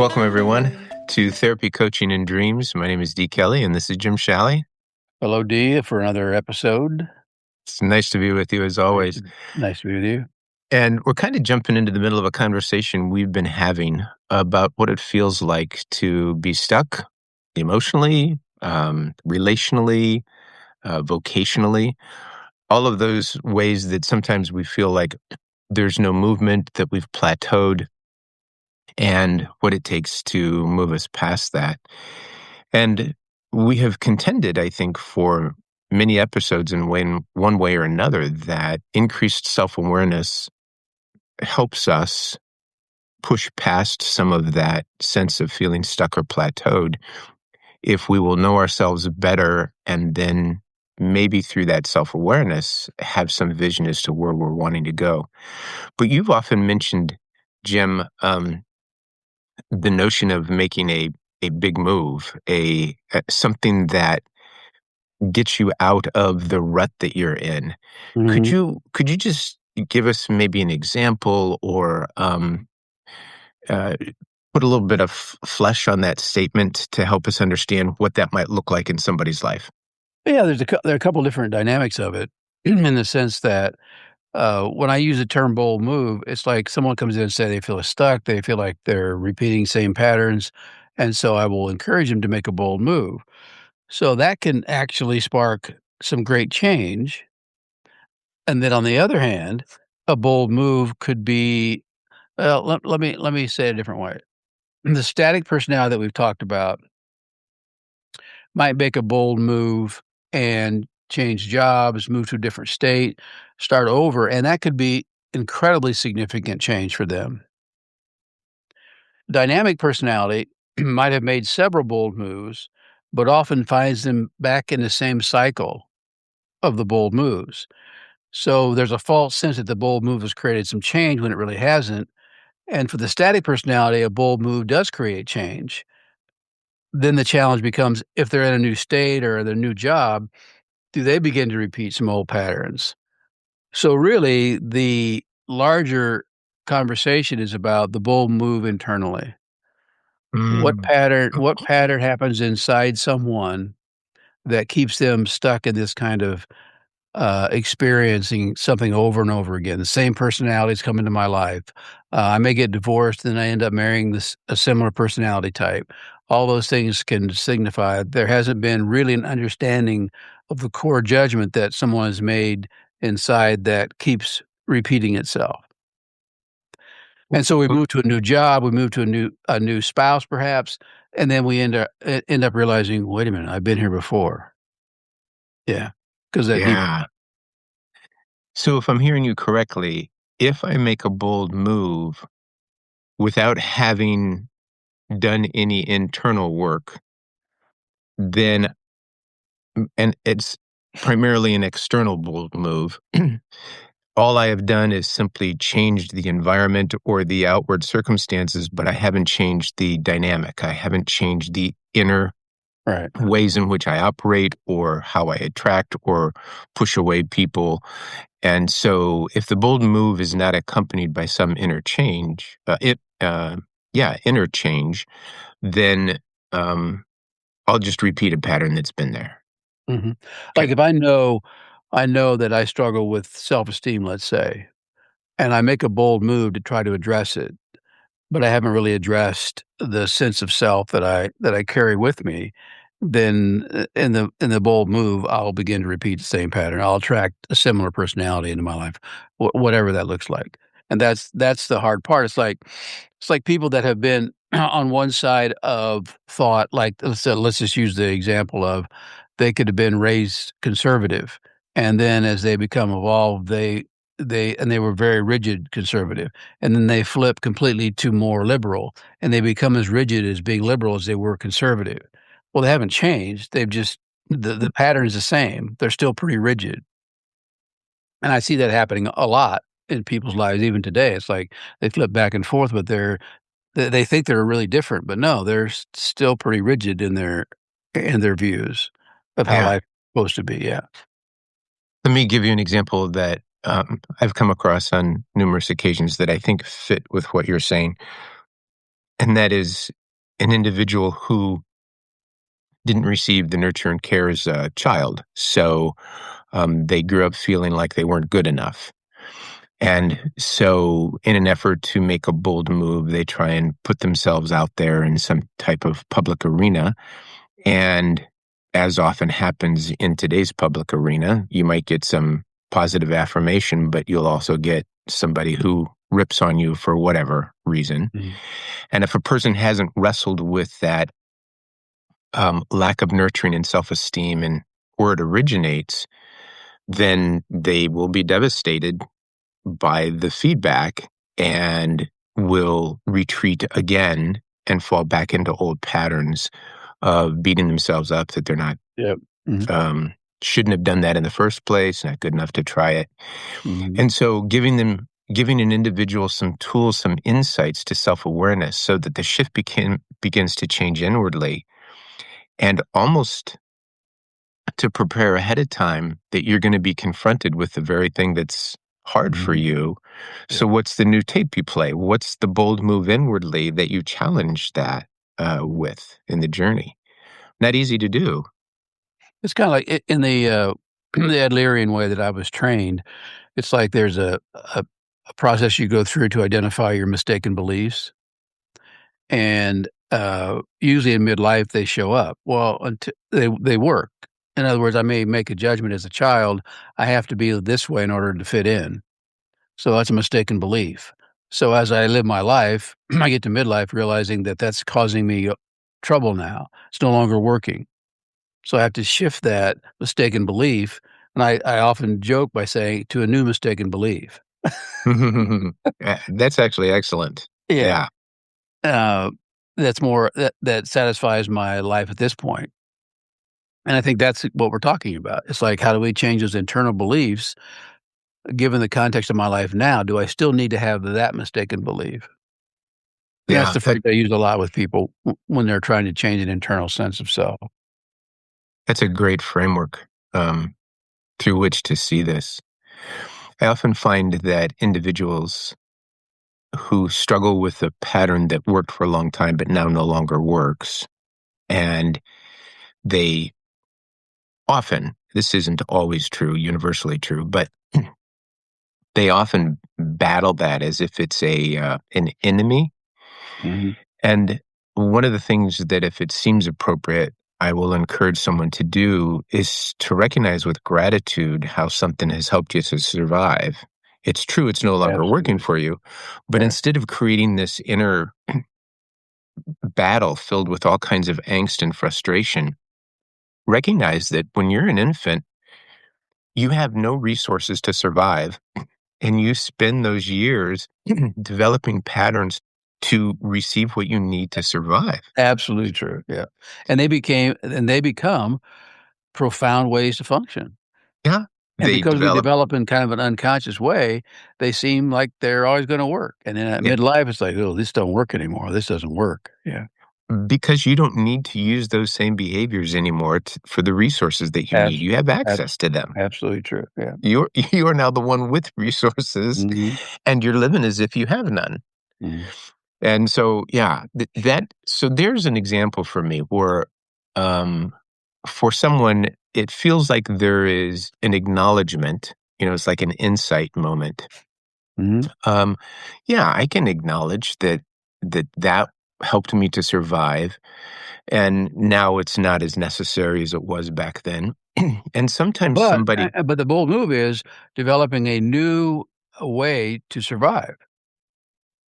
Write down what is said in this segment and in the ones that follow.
Welcome, everyone, to Therapy, Coaching, and Dreams. My name is Dee Kelly, and this is Jim Shalley. Hello, Dee, for another episode. It's nice to be with you, as always. Nice to be with you. And we're kind of jumping into the middle of a conversation we've been having about what it feels like to be stuck emotionally, relationally, vocationally, all of those ways that sometimes we feel like there's no movement, that we've plateaued, and what it takes to move us past that. And we have contended, I think, for many episodes in one way or another that increased self-awareness helps us push past some of that sense of feeling stuck or plateaued if we will know ourselves better and then maybe through that self-awareness have some vision as to where we're wanting to go. But you've often mentioned, Jim, the notion of making a big move, something that gets you out of the rut that you're in. Could Mm-hmm. you just give us maybe an example or uh, put a little bit of flesh on that statement to help us understand what that might look like in somebody's life? Yeah, there are a couple different dynamics of it in the sense that when I use the term bold move, it's like someone comes in and say they feel stuck, they feel like they're repeating same patterns, and so I will encourage them to make a bold move. So that can actually spark some great change. And then on the other hand, a bold move could be let me say it a different way. The static personality that we've talked about might make a bold move and change jobs, move to a different state, start over, and that could be incredibly significant change for them. Dynamic personality might have made several bold moves, but often finds them back in the same cycle of the bold moves. So there's a false sense that the bold move has created some change when it really hasn't. And for the static personality, a bold move does create change. Then the challenge becomes if they're in a new state or their new job, do they begin to repeat some old patterns? So really, the larger conversation is about the bold move internally. What Mm. pattern happens inside someone that keeps them stuck in this kind of experiencing something over and over again? The same personalities come into my life. I may get divorced, and I end up marrying a similar personality type. All those things can signify there hasn't been really an understanding of the core judgment that someone has made inside that keeps repeating itself. And so we move to a new job, we move to a new spouse, perhaps, and then we end up realizing, wait a minute, I've been here before. Yeah, because that deep. Yeah. So if I'm hearing you correctly, if I make a bold move without having done any internal work, then and it's primarily an external bold move. All I have done is simply changed the environment or the outward circumstances, but I haven't changed the dynamic. I haven't changed the inner Right. ways in which I operate or how I attract or push away people. And so if the bold move is not accompanied by some inner change, inner change, then I'll just repeat a pattern that's been there. Mhm. Okay. Like, if I know that I struggle with self-esteem, let's say, and I make a bold move to try to address it, but I haven't really addressed the sense of self that I carry with me, then, in the bold move, I'll begin to repeat the same pattern. I'll attract a similar personality into my life, whatever that looks like. And that's the hard part. It's like people that have been on one side of thought, like, let's just use the example of they could have been raised conservative, and then as they become evolved, they were very rigid conservative, and then they flip completely to more liberal, and they become as rigid as being liberal as they were conservative. Well, they haven't changed. They've just the pattern is the same. They're still pretty rigid. And I see that happening a lot in people's lives even today. It's like they flip back and forth, but they think they're really different, but no, they're still pretty rigid in their views of how Yeah. life's supposed to be. Yeah. Let me give you an example that I've come across on numerous occasions that I think fit with what you're saying. and that is an individual who didn't receive the nurture and care as a child. So they grew up feeling like they weren't good enough. And so, in an effort to make a bold move, they try and put themselves out there in some type of public arena. And as often happens in today's public arena, you might get some positive affirmation, but you'll also get somebody who rips on you for whatever reason. Mhm. And if a person hasn't wrestled with that lack of nurturing and self esteem and where it originates, then they will be devastated by the feedback and will retreat again and fall back into old patterns of beating themselves up that they're not Yep. Mhm. um, shouldn't have done that in the first place, not good enough to try it. Mhm. And so giving an individual some tools, some insights to self-awareness so that the shift begins to change inwardly and almost to prepare ahead of time that you're going to be confronted with the very thing that's hard for Mhm. you. Yeah. So what's the new tape you play? What's the bold move inwardly that you challenge that with in the journey? Not easy to do. It's kinda like in the, the Adlerian way that I was trained, it's like there's a process you go through to identify your mistaken beliefs, and, usually in midlife, they show up. Well, unti they work. In other words, I may make a judgment as a child, I have to be this way in order to fit in. So that's a mistaken belief. So as I live my life, I get to midlife realizing that that's causing me trouble now. It's no longer working. So I have to shift that mistaken belief. And I often joke by saying to a new mistaken belief. That's actually excellent. Yeah. Yeah. Uh, that's more that satisfies my life at this point. And I think that's what we're talking about. It's like, how do we change those internal beliefs given the context of my life now? Do I still need to have that mistaken belief? And that's Yeah. the phrase I use a lot with people when they're trying to change an internal sense of self. That's a great framework through which to see this. I often find that individuals who struggle with a pattern that worked for a long time but now no longer works, and they often, this isn't always true, universally true, but they often battle that as if it's an enemy. Mhm. And one of the things that, if it seems appropriate, I will encourage someone to do is to recognize with gratitude how something has helped you to survive. It's true, it's no longer working Absolutely. for you, but Right. instead of creating this inner battle filled with all kinds of angst and frustration, recognize that when you're an infant, you have no resources to survive, and you spend those years developing patterns to receive what you need to survive. Absolutely true, yeah. And they become profound ways to function. Yeah. And They because we develop develop in kind of an unconscious way, they seem like they're always gonna work. And then at yeah, midlife, it's like, "Oh, this don't work anymore. This doesn't work." Yeah. because you don't need to use those same behaviors anymore for the resources that you need. Abs You have abs access to them. absolutely true, yeah. You are now the one with resources, Mhm, and you're living as if you have none. mhm. And so, yeah, so there's an example for me where, um, for someone, it feels like there is an acknowledgement, it's like an insight moment. Mhm. Um, yeah, I can acknowledge that helped me to survive, and now it's not as necessary as it was back then. And sometimes somebody, But the bold move is developing a new way to survive.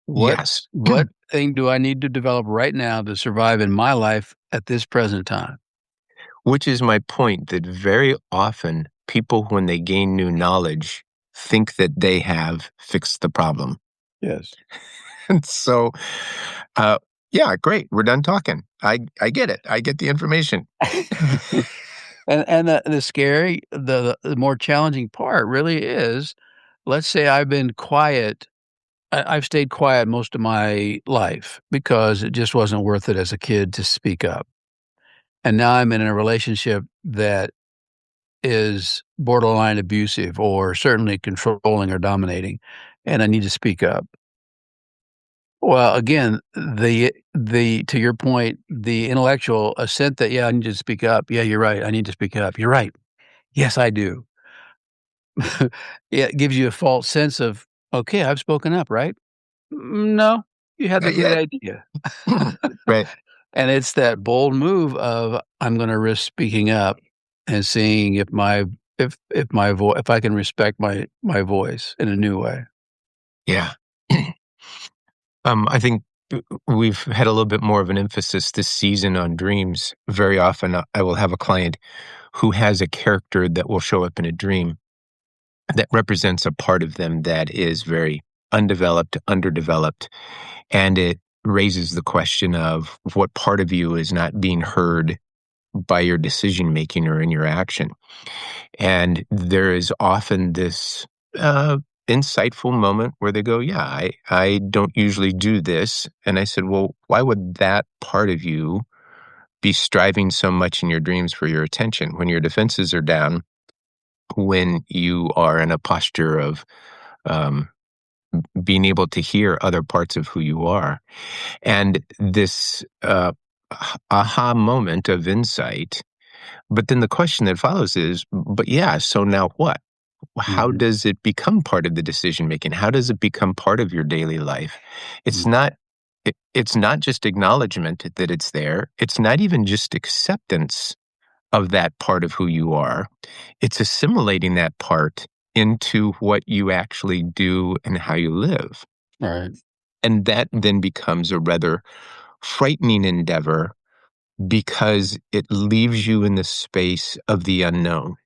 What yes, what thing do I need to develop right now to survive in my life at this present time? which is my point that very often people, when they gain new knowledge, think that they have fixed the problem. Yes. And so, uh, yeah, great, we're done talking. I get it. I get the information. And the scary the more challenging part really is, let's say I've been quiet I've stayed quiet most of my life because it just wasn't worth it as a kid to speak up. And now I'm in a relationship that is borderline abusive or certainly controlling or dominating, and I need to speak up. Well, again, the to your point, the intellectual assent that, "Yeah, I need to speak up. Yeah, you're right. I need to speak up. You're right. Yes, I do." Yeah, it gives you a false sense of, "Okay, I've spoken up, right?" No, you had the Not great yet. idea." Right. And it's that bold move of, "I'm gonna risk speaking up and seeing if I can respect my voice in a new way." Yeah. I think we've had a little bit more of an emphasis this season on dreams. Very often, I will have a client who has a character that will show up in a dream that represents a part of them that is very undeveloped, underdeveloped, and it raises the question of what part of you is not being heard by your decision making or in your action. And there is often this uh, insightful moment where they go, "Yeah, I don't usually do this." And I said, "Well, why would that part of you be striving so much in your dreams for your attention when your defenses are down, when you are in a posture of um, being able to hear other parts of who you are?" And this aha moment of insight. But then the question that follows is, but yeah, so now what? How Mhm, does it become part of the decision making? How does it become part of your daily life? It's mhm, not it's not just acknowledgement that it's there. It's not even just acceptance of that part of who you are. It's assimilating that part into what you actually do and how you live. right. And that then becomes a rather frightening endeavor because it leaves you in the space of the unknown.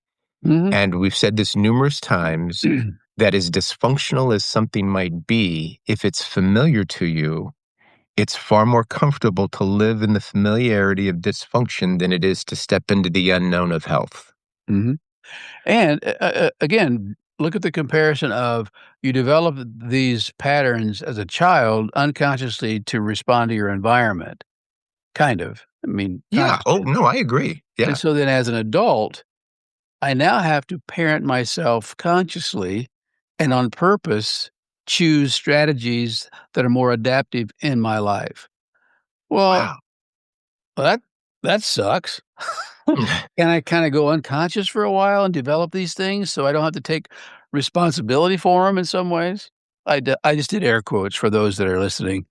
Mhm. And we've said this numerous times that as dysfunctional as something might be, if it's familiar to you, it's far more comfortable to live in the familiarity of dysfunction than it is to step into the unknown of health. Mhm. And, again, look at the comparison of you develop these patterns as a child unconsciously to respond to your environment, kind of. I mean, Yeah. Oh, consciously. no, I agree. And Yeah. so then as an adult, I now have to parent myself consciously and on purpose choose strategies that are more adaptive in my life. Well, Wow. that that sucks. Can I kinda go unconscious for a while and develop these things so I don't have to take responsibility for them in some ways? I just did air quotes for those that are listening.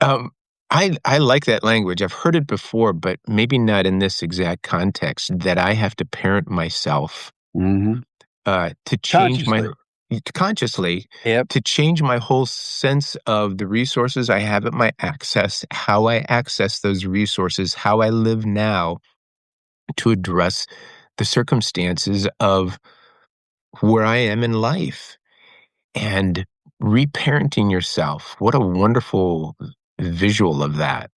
um, I like that language. I've heard it before, but maybe not in this exact context. That I have to parent myself Mhm. to change my Consciously. consciously Yep. to change my whole sense of the resources I have at my access, how I access those resources, how I live now to address the circumstances of where I am in life. And reparenting yourself, what a wonderful visual of that.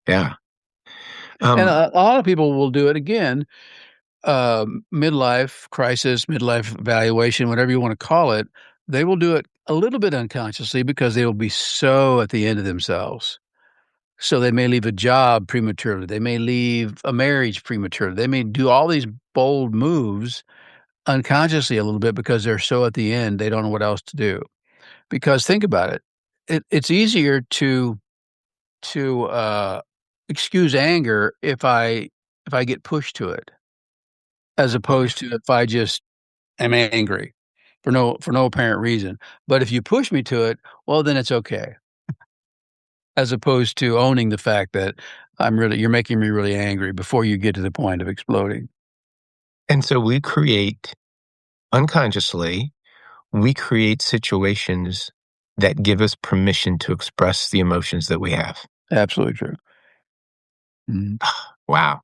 Yeah. And Um, a lot of people will do it again, midlife crisis, midlife evaluation, whatever you wanna call it, they will do it a little bit unconsciously because they will be so at the end of themselves. So they may leave a job prematurely, they may leave a marriage prematurely, they may do all these bold moves unconsciously a little bit because they're so at the end, they don't know what else to do. Because think about it, it's easier to excuse anger if I get pushed to it, as oh, opposed to if I just am angry for no apparent reason. But if you push me to it, well, then it's okay, as opposed to owning the fact that you're making me really angry before you get to the point of exploding. and so we create unconsciously, we create situations that give us permission to express the emotions that we have. Absolutely true. Mhm. Wow.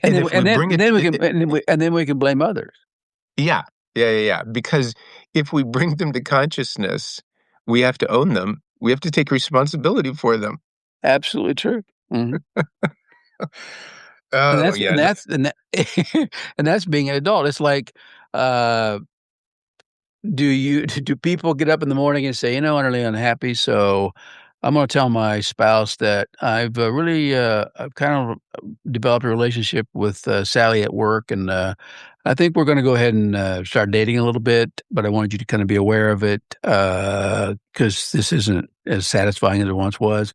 And if we bring it, And then we can blame others. yeah, yeah. Because if we bring them to consciousness, we have to own them. We have to take responsibility for them. Absolutely true. Mhm. Oh, yeah. And that and that's being an adult. It's like, uh, do people get up in the morning and say, "You know, I'm really unhappy, so I'm gonna tell my spouse that I've kind of developed a relationship with, Sally at work, and, I think we're gonna go ahead and, start dating a little bit, but I wanted you to kinda be aware of it, because this isn't as satisfying as it once was.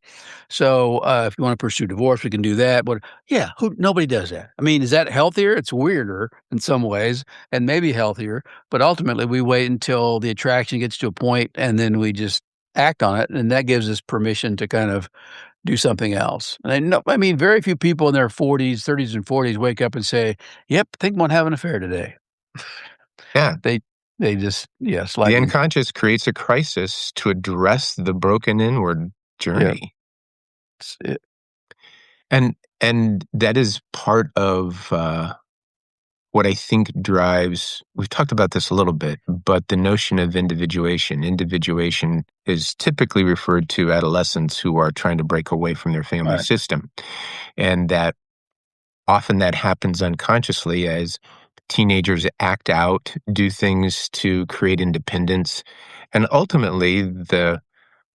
So, if you wanna pursue divorce, we can do that, but yeah, who nobody does that. I mean, is that healthier? It's weirder in some ways and maybe healthier, but ultimately, we wait until the attraction gets to a point, and then we just act on it, and that gives us permission to kind of do something else. And I mean, very few people in their 40s, 30s, and 40s wake up and say, "Yep, think I'm gonna have an affair today." Yeah. They they just The lightning. unconscious creates a crisis to address the broken inward Yeah, journey. it. And that is part of, what I think drives we've talked about this a little bit, but the notion of individuation. Individuation is typically referred to adolescents who are trying to break away from their family Right. system, and that often that happens unconsciously as teenagers act out, do things to create independence, and ultimately, the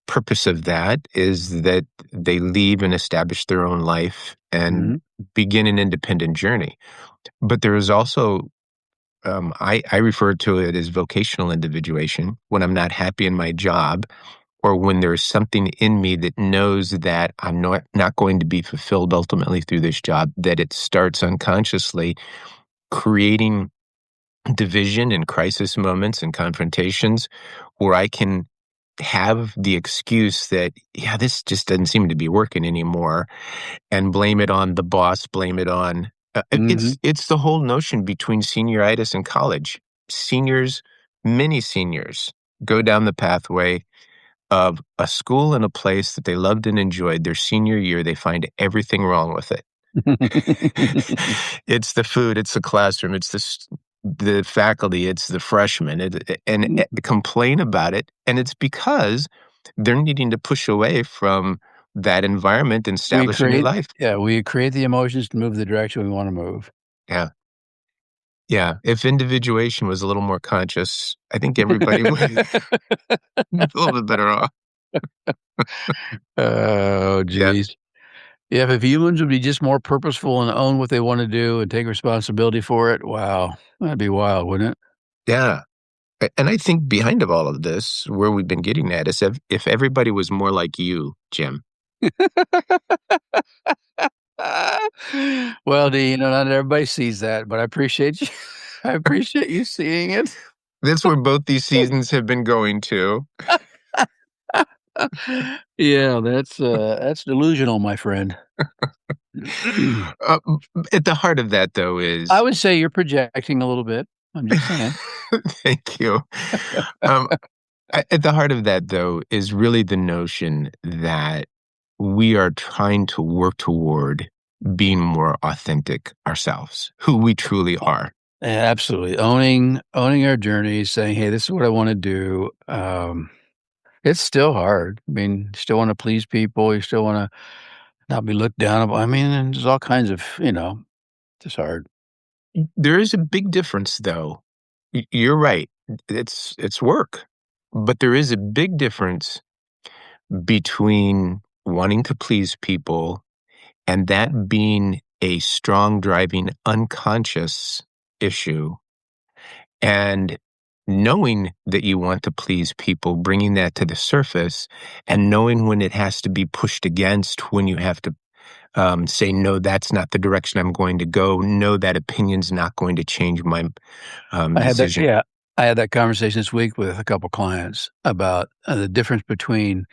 purpose of that is that they leave and establish their own life and Mhm. begin an independent journey. But there is also, I refer to it as vocational individuation when I'm not happy in my job or when there's something in me that knows that I'm not going to be fulfilled ultimately through this job, that it starts unconsciously creating division and crisis moments and confrontations where I can have the excuse that, yeah, this just doesn't seem to be working anymore, and blame it on the boss, blame it on Mhm. it's the whole notion between senioritis and college. Seniors, many seniors go down the pathway of a school and a place that they loved and enjoyed. Their senior year, they find everything wrong with it. It's the food, it's the classroom, it's the faculty, it's the freshmen, and complain about it, and it's because they're needing to push away from that environment and We establish a new create life. we create the emotions to move the direction we wanna move. Yeah, yeah. If individuation was a little more conscious, I think everybody would be a little bit better off. Oh, Yeah, geez. Yeah, if humans would be just more purposeful and own what they wanna do and take responsibility for it, wow, that'd be wild, wouldn't yeah. And I think behind of all of this, where we've been getting at is if everybody was more like you, Jim. it? Well, not everybody sees that, but I appreciate you I appreciate you seeing it. That's where both these seasons have been going to. Yeah, that's delusional, my friend. At the heart of that, though, I is would say you're projecting a little bit. I'm just saying. thank you. Um, at the heart of that, though, is really the notion that we are trying to work toward being more authentic ourselves, who we truly are. Yeah, absolutely. Owning our journey, saying, "Hey, this is what I wanna do." It's still hard. I mean, you still wanna please people, you still wanna not be looked down upon. I mean, and there's all kinds of, just hard. There is a big difference, though. You're right. It's work, but there is a big difference between wanting to please people and that being a strong driving unconscious issue, and knowing that you want to please people, bringing that to the surface, and knowing when it has to be pushed against, when you have to say, no, that's not the direction I'm going to go. No, that opinion's not going to change my I had that decision. yeah. I had that conversation this week with a couple clients about, the difference between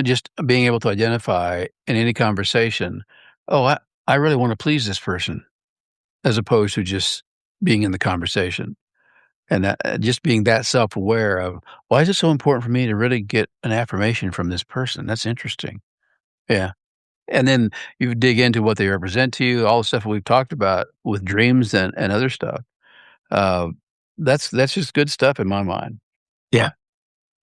just being able to identify in any conversation, "Oh, I really wanna please this person," as opposed to just being in the conversation. And that just being that self-aware of, "Why is it so important for me to really get an affirmation from this person? That's interesting." Yeah. And then you dig into what they represent to you, all the stuff we've talked about with dreams and other stuff. Uh, that's just good stuff in my mind. Yeah.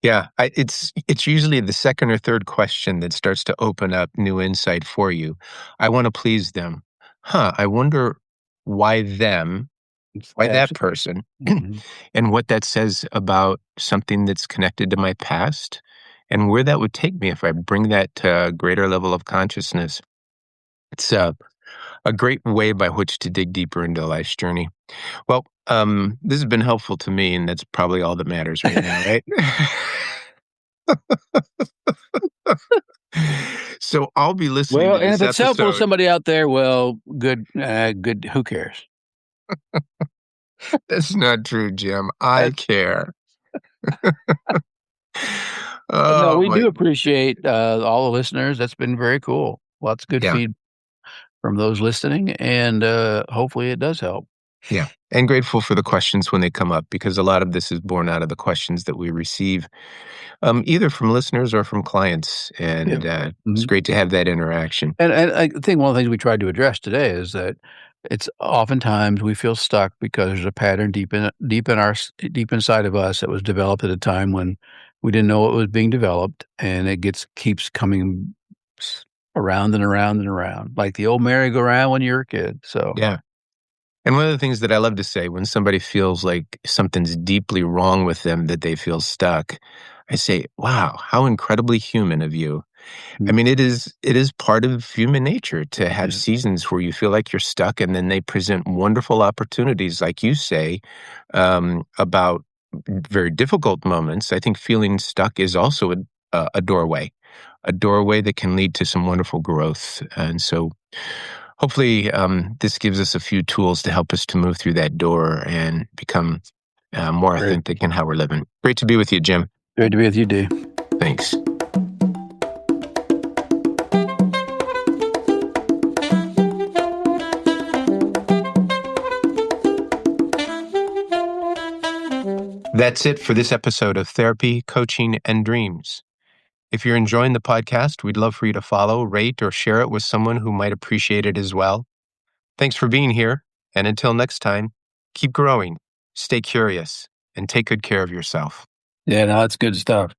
Yeah, it's usually the second or third question that starts to open up new insight for you. I wanna please them. Huh, I wonder why them, It's why that abso person, Mhm. and what that says about something that's connected to my past, and where that would take me if I bring that to a greater level of consciousness. It's a great way by which to dig deeper into life's journey. Well, this has been helpful to me, and that's probably all that matters right now, right? So I'll be listening Well, to and if this it's helpful to episode. somebody out there, well, good, who cares? That's not true, Jim. I That's care. But no, Oh we my, do appreciate, all the listeners. That's been very cool. Lots of good yeah, feed from those listening, and, hopefully it does help. yeah. And grateful for the questions when they come up because a lot of this is born out of the questions that we receive, either from listeners or from clients. Yeah. And it's Mhm. great to have that interaction. And I think one of the things we tried to address today is that it's oftentimes we feel stuck because there's a pattern deep inside of us that was developed at a time when we didn't know it was being developed, and it keeps coming s around and around and around, like the old merry-go-round when you were a kid, so Yeah. And one of the things that I love to say when somebody feels like something's deeply wrong with them, that they feel stuck, I say, wow, how incredibly human of you. I mm, mean, it is part of human nature to have yeah, seasons where you feel like you're stuck, and then they present wonderful opportunities, like you say, about very difficult moments. I think feeling stuck is also a doorway that can lead to some wonderful growth. And so, hopefully, this gives us a few tools to help us to move through that door and become more great. authentic in how we're living. Great to be with you, Jim. Great to be with you, D. Thanks. That's it for this episode of Therapy, Coaching, and Dreams. If you're enjoying the podcast, we'd love for you to follow, rate, or share it with someone who might appreciate it as well. Thanks for being here, and until next time, keep growing, stay curious, and take good care of yourself. Yeah, no, that's good stuff.